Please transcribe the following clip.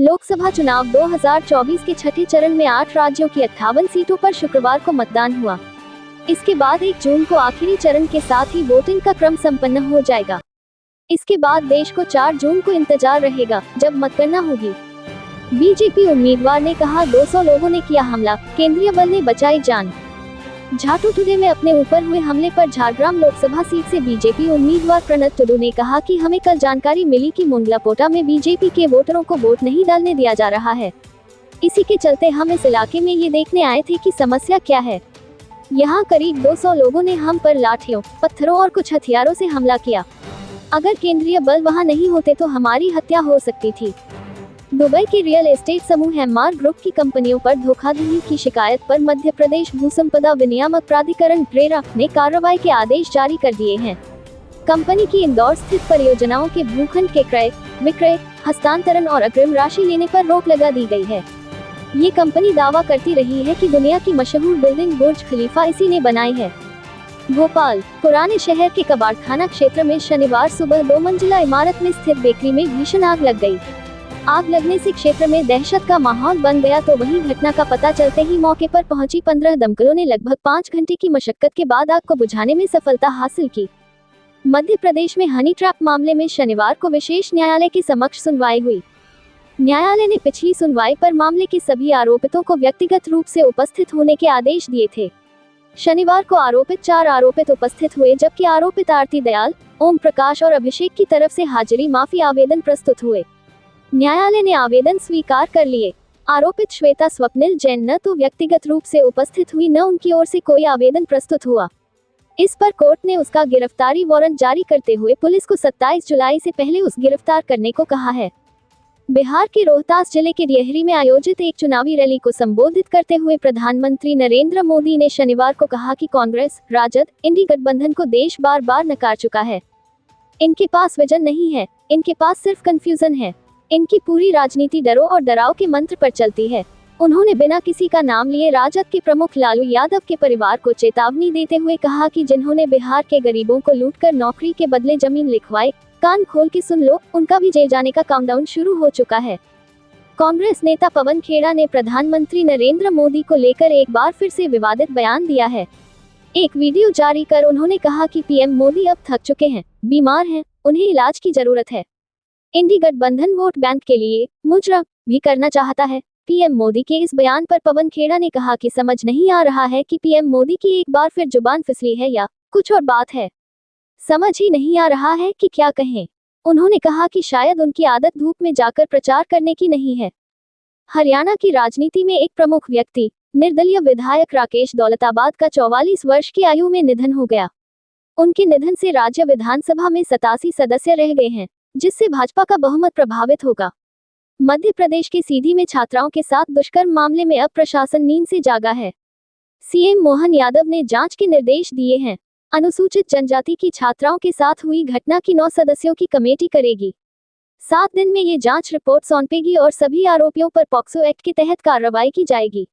लोकसभा चुनाव 2024 के छठे चरण में 8 राज्यों की 58 सीटों पर शुक्रवार को मतदान हुआ। इसके बाद 1 जून को आखिरी चरण के साथ ही वोटिंग का क्रम संपन्न हो जाएगा। इसके बाद देश को 4 जून को इंतजार रहेगा, जब मतगणना होगी। बीजेपी उम्मीदवार ने कहा, 200 लोगों ने किया हमला, केंद्रीय बल ने बचाई जान। झाटू टुडे में अपने ऊपर हुए हमले पर झारग्राम लोकसभा सीट से बीजेपी उम्मीदवार प्रणत टुडू ने कहा कि हमें कल जानकारी मिली कि मुंगलापोटा में बीजेपी के वोटरों को वोट नहीं डालने दिया जा रहा है। इसी के चलते हम इस इलाके में ये देखने आए थे कि समस्या क्या है। यहाँ करीब 200 लोगों ने हम पर लाठियों, पत्थरों और कुछ हथियारों से हमला किया। अगर केंद्रीय बल वहाँ नहीं होते तो हमारी हत्या हो सकती थी। दुबई के रियल एस्टेट समूह एमआर ग्रुप की कंपनियों पर धोखाधड़ी की शिकायत पर मध्य प्रदेश भूसंपदा विनियामक प्राधिकरण रेरा ने कार्रवाई के आदेश जारी कर दिए हैं। कंपनी की इंदौर स्थित परियोजनाओं के भूखंड के क्रय, विक्रय, हस्तांतरण और अग्रिम राशि लेने पर रोक लगा दी गई है। ये कंपनी दावा करती रही है कि दुनिया की मशहूर बिल्डिंग बुर्ज खलीफा इसी ने बनाई है। भोपाल पुराने शहर के कबाड़ थाना क्षेत्र में शनिवार सुबह 2 मंजिला इमारत में स्थित बेकरी में भीषण आग लग गई। आग लगने से क्षेत्र में दहशत का माहौल बन गया तो वहीं घटना का पता चलते ही मौके पर पहुंची 15 दमकलों ने लगभग 5 घंटे की मशक्कत के बाद आग को बुझाने में सफलता हासिल की। मध्य प्रदेश में हनी ट्रैप मामले में शनिवार को विशेष न्यायालय के समक्ष सुनवाई हुई। न्यायालय ने पिछली सुनवाई पर मामले के सभी आरोपितों को व्यक्तिगत रूप से उपस्थित होने के आदेश दिए थे। शनिवार को आरोपित 4 आरोपित उपस्थित हुए, जबकि आरोपित आरती दयाल, ओम प्रकाश और अभिषेक की तरफ से हाजिरी माफी आवेदन प्रस्तुत हुए। न्यायालय ने आवेदन स्वीकार कर लिए। आरोपित श्वेता स्वप्निल जैन न तो व्यक्तिगत रूप से उपस्थित हुई, न उनकी ओर से कोई आवेदन प्रस्तुत हुआ। इस पर कोर्ट ने उसका गिरफ्तारी वारंट जारी करते हुए पुलिस को 27 जुलाई से पहले उस गिरफ्तार करने को कहा है। बिहार के रोहतास जिले के डिहरी में आयोजित एक चुनावी रैली को संबोधित करते हुए प्रधानमंत्री नरेंद्र मोदी ने शनिवार को कहा कि कांग्रेस, राजद, इंडी गठबंधन को देश बार बार नकार चुका है। इनके पास विजन नहीं है, इनके पास सिर्फ कंफ्यूजन है। इनकी पूरी राजनीति डरो और डराओ के मंत्र पर चलती है। उन्होंने बिना किसी का नाम लिए राजद के प्रमुख लालू यादव के परिवार को चेतावनी देते हुए कहा कि जिन्होंने बिहार के गरीबों को लूटकर नौकरी के बदले जमीन लिखवाई, कान खोल के सुन लो, उनका भी जेल जाने का काउंटडाउन शुरू हो चुका है। कांग्रेस नेता पवन खेड़ा ने प्रधानमंत्री नरेंद्र मोदी को लेकर एक बार फिर से विवादित बयान दिया है। एक वीडियो जारी कर उन्होंने कहा कि पीएम मोदी अब थक चुके हैं, बीमार हैं, उन्हें इलाज की जरूरत है। इंडी गठबंधन वोट बैंक के लिए मुजरा भी करना चाहता है। पीएम मोदी के इस बयान पर पवन खेड़ा ने कहा कि समझ नहीं आ रहा है कि पीएम मोदी की एक बार फिर जुबान फिसली है या कुछ और बात है। समझ ही नहीं आ रहा है कि क्या कहें। उन्होंने कहा कि शायद उनकी आदत धूप में जाकर प्रचार करने की नहीं है। हरियाणा की राजनीति में एक प्रमुख व्यक्ति, निर्दलीय विधायक राकेश दौलताबाद का 44 वर्ष की आयु में निधन हो गया। उनके निधन से राज्य विधानसभा में 87 सदस्य रह गए हैं, जिससे भाजपा का बहुमत प्रभावित होगा। मध्य प्रदेश के सीधी में छात्राओं के साथ दुष्कर्म मामले में अब प्रशासन नींद से जागा है। सीएम मोहन यादव ने जांच के निर्देश दिए हैं। अनुसूचित जनजाति की छात्राओं के साथ हुई घटना की 9 सदस्यों की कमेटी करेगी। 7 दिन में ये जांच रिपोर्ट सौंपेगी और सभी आरोपियों पर पॉक्सो एक्ट के तहत कार्रवाई की जाएगी।